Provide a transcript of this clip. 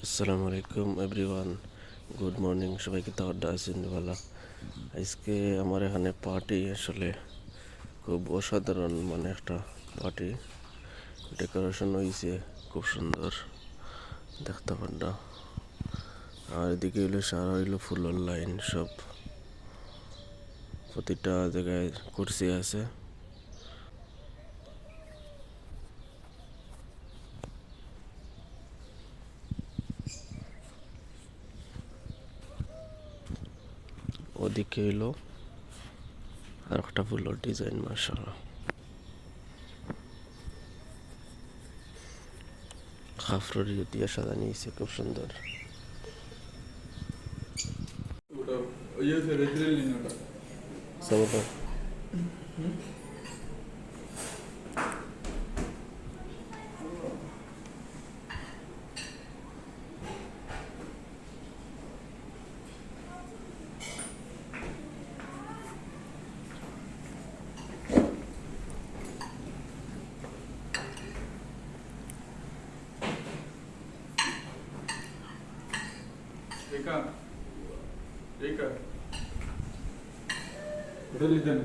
আসসালামু আলাইকুম everyone, good morning. সবাইকে তাওয়াড্ডা আছেন ভালো। আজকে আমার এখানে পার্টি, আসলে খুব অসাধারণ, একটা পার্টি ডেকোরেশন হয়েছে, খুব সুন্দর দেখতে পাড্ডা। আর এদিকে হইলো সারা হইলো ফুলের লাইন, সব প্রতিটা জায়গায় কুর্সি আছে। ওদিকে হইলো আর একটা ফুলের ডিজাইন, মাশাআল্লাহ। খাফররি দিয়ে সাজানো হয়েছে, খুব সুন্দর। সামনে Udah lihat.